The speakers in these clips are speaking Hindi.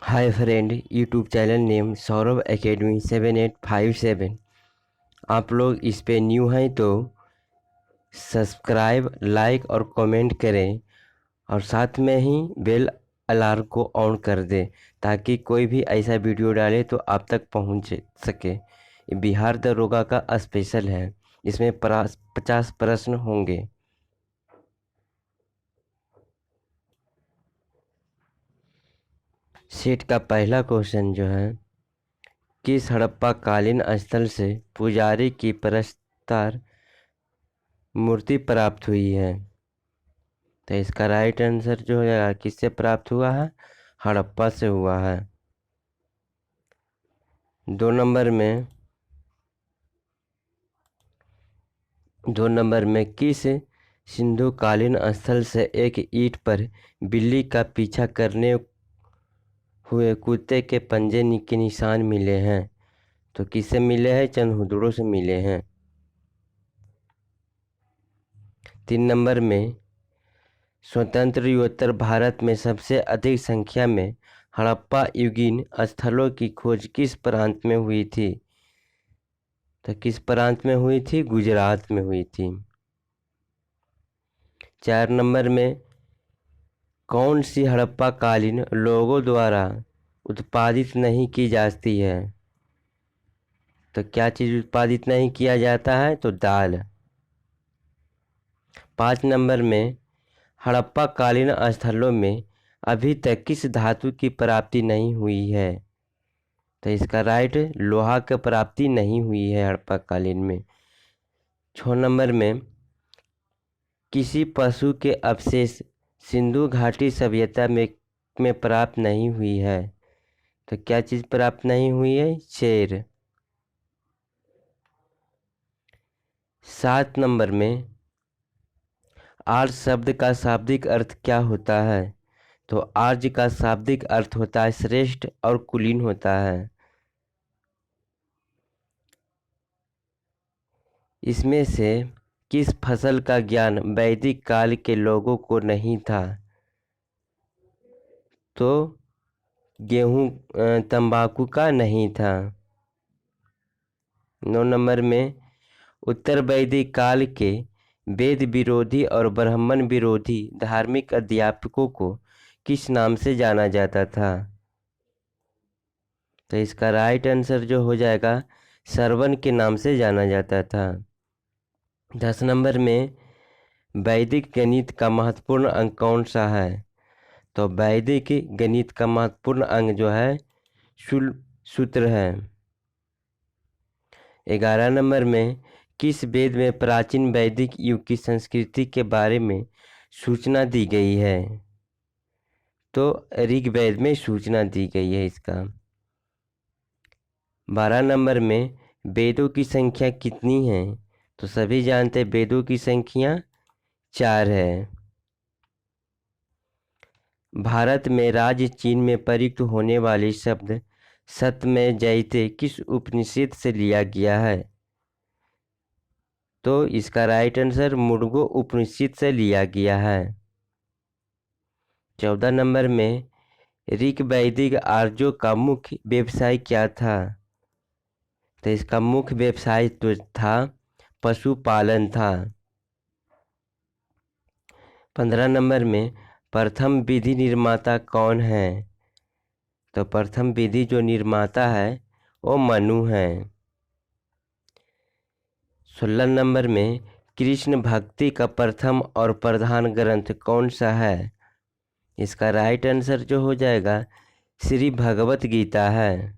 Hi friend, YouTube channel name Saurabh academy 7857। आप लोग इस पे न्यू हैं तो सब्सक्राइब, लाइक और कमेंट करें और साथ में ही बेल अलार्म को ऑन कर दें ताकि कोई भी ऐसा वीडियो डाले तो आप तक पहुंच सके। ये बिहार दरोगा का स्पेशल है, इसमें 50 प्रश्न होंगे। सेट का पहला क्वेश्चन जो है, किस हड़प्पा कालीन स्थल से पुजारी की प्रस्तार मूर्ति प्राप्त हुई है? तो इसका राइट आंसर जो है किससे प्राप्त हुआ है? हड़प्पा से हुआ है। 2 नंबर में किस सिंधु कालीन स्थल से एक ईंट पर बिल्ली का पीछा करने हुए कुत्ते के पंजे के निशान मिले हैं? तो किससे मिले हैं? चंदहुदड़ों से मिले हैं। 3 नंबर में स्वतंत्र भारत में सबसे अधिक संख्या में हड़प्पा युगीन स्थलों की खोज किस प्रांत में हुई थी? तो किस प्रांत में हुई थी? गुजरात में हुई थी। 4 नंबर में कौन सी हड़प्पा कालीन लोगों द्वारा उत्पादित नहीं की जाती है? तो क्या चीज़ उत्पादित नहीं किया जाता है? तो दाल। 5 नंबर में हड़प्पा कालीन स्थलों में अभी तक किस धातु की प्राप्ति नहीं हुई है? तो इसका राइट लोहा की प्राप्ति नहीं हुई है हड़प्पा कालीन में। 6 नंबर में किसी पशु के अवशेष सिंधु घाटी सभ्यता में प्राप्त नहीं हुई है? तो क्या चीज़ प्राप्त नहीं हुई है? शेर। 7 नंबर में आर्य शब्द का शाब्दिक अर्थ क्या होता है? तो आर्य का शाब्दिक अर्थ होता है श्रेष्ठ और कुलीन होता है। इसमें से किस फसल का ज्ञान वैदिक काल के लोगों को नहीं था? तो गेहूं, तंबाकू का नहीं था। 9 नंबर में उत्तर वैदिक काल के वेद विरोधी और ब्राह्मण विरोधी धार्मिक अध्यापकों को किस नाम से जाना जाता था? तो इसका राइट आंसर जो हो जाएगा श्रवण के नाम से जाना जाता था। 10 नंबर में वैदिक गणित का महत्वपूर्ण अंग कौन सा है? तो वैदिक गणित का महत्वपूर्ण अंग जो है सूत्र है। 11 नंबर में किस वेद में प्राचीन वैदिक युग की संस्कृति के बारे में सूचना दी गई है? तो ऋग्वेद में सूचना दी गई है इसका। 12 नंबर में वेदों की संख्या कितनी है? तो सभी जानते हैं वेदों की संख्या 4 है। भारत में राज्य चीन में प्रयुक्त होने वाले शब्द सत्यमेव जयते किस उपनिषद से लिया गया है? तो इसका राइट आंसर मुंडको उपनिषद से लिया गया है। 14 नंबर में ऋग वैदिक आर्यों का मुख्य व्यवसाय क्या था? तो इसका मुख्य व्यवसाय तो था पशुपालन था। 15 नंबर में प्रथम विधि निर्माता कौन है? तो प्रथम विधि जो निर्माता है वो मनु है। 16 नंबर में कृष्ण भक्ति का प्रथम और प्रधान ग्रंथ कौन सा है? इसका राइट आंसर जो हो जाएगा श्री भगवत गीता है।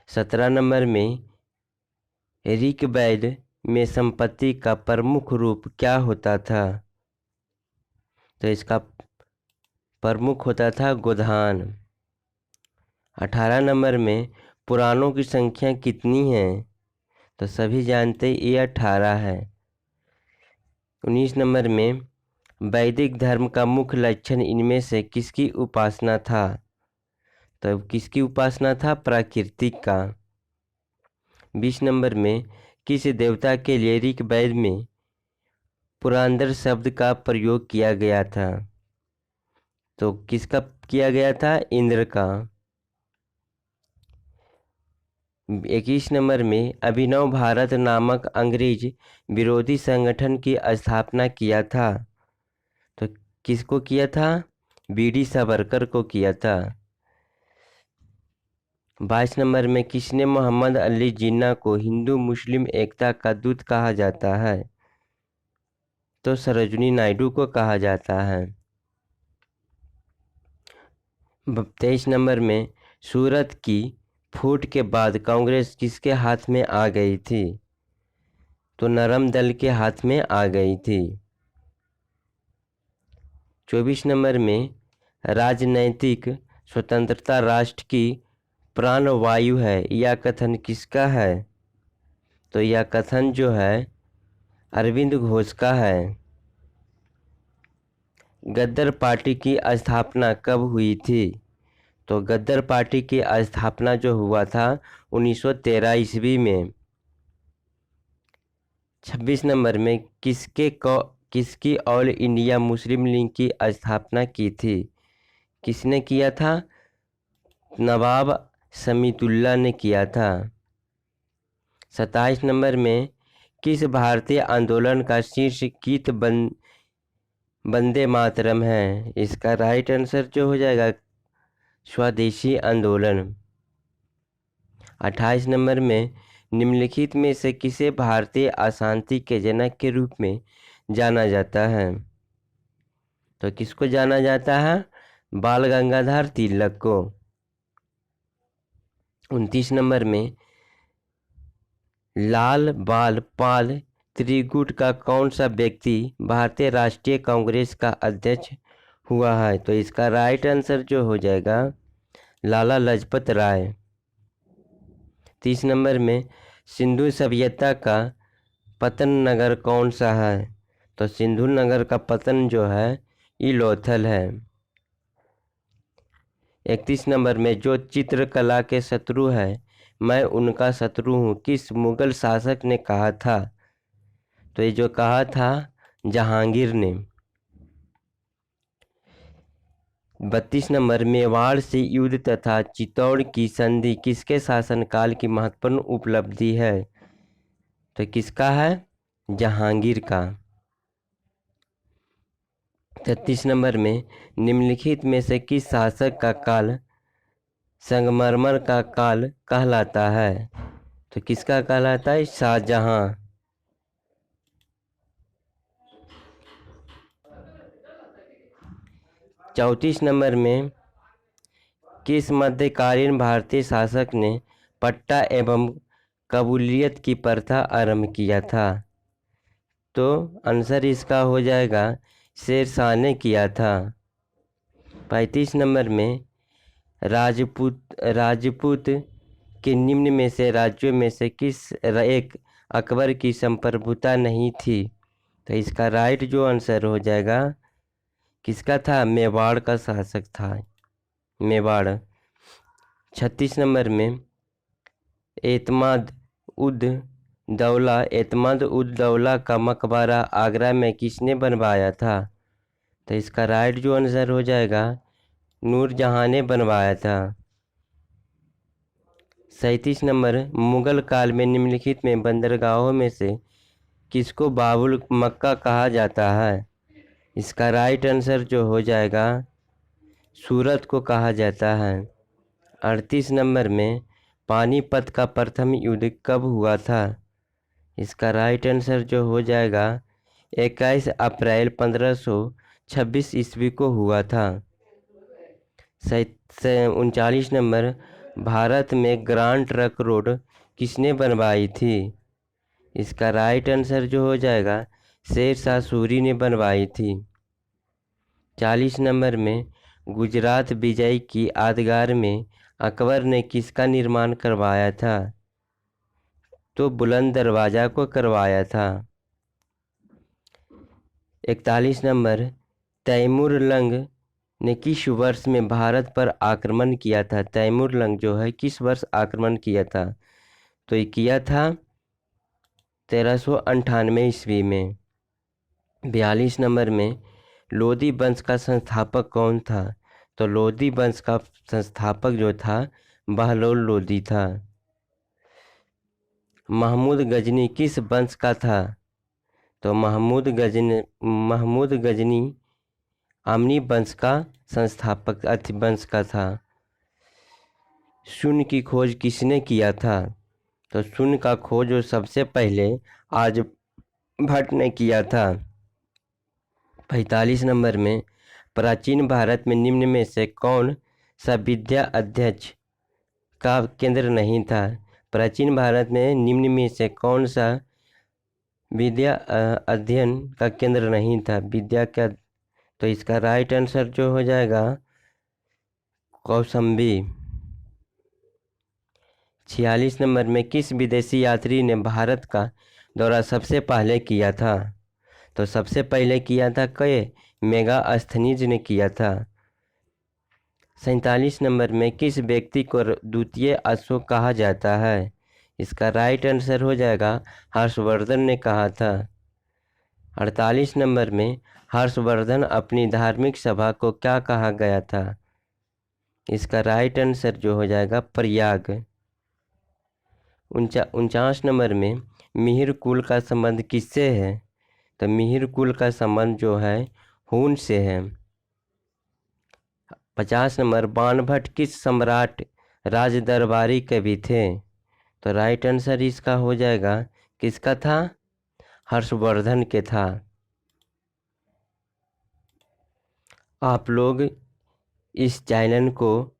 17 नंबर में ऋग्वेद में संपत्ति का प्रमुख रूप क्या होता था? तो इसका प्रमुख होता था गोधान। 18 नंबर में पुराणों की संख्या कितनी है? तो सभी जानते ये 18 है। 19 नंबर में वैदिक धर्म का मुख्य लक्षण इनमें से किसकी उपासना था? तो किसकी उपासना था? प्राकृतिक का। 20 नंबर में किस देवता के लिए ऋग्वेद में पुरंदर शब्द का प्रयोग किया गया था? तो किसका किया गया था? इंद्र का। 21 नंबर में अभिनव भारत नामक अंग्रेज विरोधी संगठन की स्थापना किया था। तो किसको किया था? बीडी सावरकर को किया था। 22 नंबर में किसने मोहम्मद अली जिन्ना को हिंदू मुस्लिम एकता का दूत कहा जाता है? तो सरोजिनी नायडू को कहा जाता है। 23 नंबर में सूरत की फूट के बाद कांग्रेस किसके हाथ में आ गई थी? तो नरम दल के हाथ में आ गई थी। 24 नंबर में राजनैतिक स्वतंत्रता राष्ट्र की प्राणवायु है, यह कथन किसका है? तो यह कथन जो है अरविंद घोष का है। गद्दर पार्टी की स्थापना कब हुई थी? तो गद्दर पार्टी की स्थापना जो हुआ था 1913 ईस्वी में। 26 नंबर में किसकी ऑल इंडिया मुस्लिम लीग की स्थापना की थी? किसने किया था? नवाब समीतुल्लाह ने किया था। 27 नंबर में किस भारतीय आंदोलन का शीर्ष गीत वंदे मातरम है? इसका राइट आंसर जो हो जाएगा स्वदेशी आंदोलन। 28 नंबर में निम्नलिखित में से किसे भारतीय अशांति के जनक के रूप में जाना जाता है? तो किसको जाना जाता है? बाल गंगाधर तिलक को। 29 नंबर में लाल बाल पाल त्रिगुट का कौन सा व्यक्ति भारतीय राष्ट्रीय कांग्रेस का अध्यक्ष हुआ है? तो इसका राइट आंसर जो हो जाएगा लाला लाजपत राय। 30 नंबर में सिंधु सभ्यता का पतन नगर कौन सा है? तो सिंधु नगर का पतन जो है ये लोथल है। 31 नंबर में जो चित्रकला के शत्रु है मैं उनका शत्रु हूँ, किस मुगल शासक ने कहा था? तो ये जो कहा था जहांगीर ने। 32 नंबर मेवाड़ से युद्ध तथा चित्तौड़ की संधि किसके शासनकाल की महत्वपूर्ण उपलब्धि है? तो किसका है? जहांगीर का। 33 नंबर में निम्नलिखित में से किस शासक का काल संगमरमर का काल कहलाता है? तो किसका कहलाता है? शाहजहां। 34 नंबर में किस मध्यकालीन भारतीय शासक ने पट्टा एवं कबूलियत की प्रथा आरंभ किया था? तो आंसर इसका हो जाएगा शेरशाह ने किया था। 35 नंबर में राजपूत के निम्न में से राज्यों में से किस एक अकबर की संप्रभुता नहीं थी? तो इसका राइट जो आंसर हो जाएगा किसका था? मेवाड़ का शासक था, मेवाड़। 36 नंबर में एतमाद उद दौला का मकबरा आगरा में किसने बनवाया था? तो इसका राइट जो आंसर हो जाएगा नूरजहां ने बनवाया था। 37 नंबर मुगल काल में निम्नलिखित में बंदरगाहों में से किसको बाबुल मक्का कहा जाता है? इसका राइट आंसर जो हो जाएगा सूरत को कहा जाता है। 38 नंबर में पानीपत का प्रथम युद्ध कब हुआ था? इसका राइट आंसर जो हो जाएगा 21 अप्रैल 1526 ईस्वी को हुआ था। 39 नंबर भारत में ग्रांड ट्रंक रोड किसने बनवाई थी? इसका राइट आंसर जो हो जाएगा शेरशाह सूरी ने बनवाई थी। 40 नंबर में गुजरात विजय की यादगार में अकबर ने किसका निर्माण करवाया था? तो बुलंद दरवाजा को करवाया था। 41 नंबर तैमूरलंग ने किस वर्ष में भारत पर आक्रमण किया था? तैमूरलंग जो है किस वर्ष आक्रमण किया था? तो ये किया था 1398 ईस्वी में। 42 नंबर में लोधी वंश का संस्थापक कौन था? तो लोधी वंश का संस्थापक जो था बहलोल लोधी था। महमूद गजनी किस वंश का था? तो महमूद गजनी आमनी वंश का संस्थापक वंश का था। शून्य की खोज किसने किया था? तो शून्य का खोज जो सबसे पहले आर्यभट्ट ने किया था। 45 नंबर में प्राचीन भारत में निम्न में से कौन सा विद्या अध्ययन का केंद्र नहीं था? प्राचीन भारत में निम्न में से कौन सा विद्या अध्ययन का केंद्र नहीं था? विद्या का, तो इसका राइट आंसर जो हो जाएगा कौशाम्बी। 46 नंबर में किस विदेशी यात्री ने भारत का दौरा सबसे पहले किया था? तो सबसे पहले किया था मेगास्थनीज ने किया था। 47 नंबर में किस व्यक्ति को द्वितीय अशोक कहा जाता है? इसका राइट आंसर हो जाएगा हर्षवर्धन ने कहा था। 48 नंबर में हर्षवर्धन अपनी धार्मिक सभा को क्या कहा गया था? इसका राइट आंसर जो हो जाएगा प्रयाग। 49 नंबर में मिहिर कुल का संबंध किससे है? तो मिहिर कुल का संबंध जो है हून से है। 50 नंबर बाणभट्ट किस सम्राट राज दरबारी कवि थे? तो राइट आंसर इसका हो जाएगा किसका था? हर्षवर्धन के था। आप लोग इस चैनल को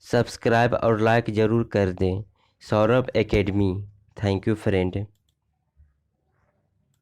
सब्सक्राइब और लाइक ज़रूर कर दें। Saurabh academy. Thank you friend.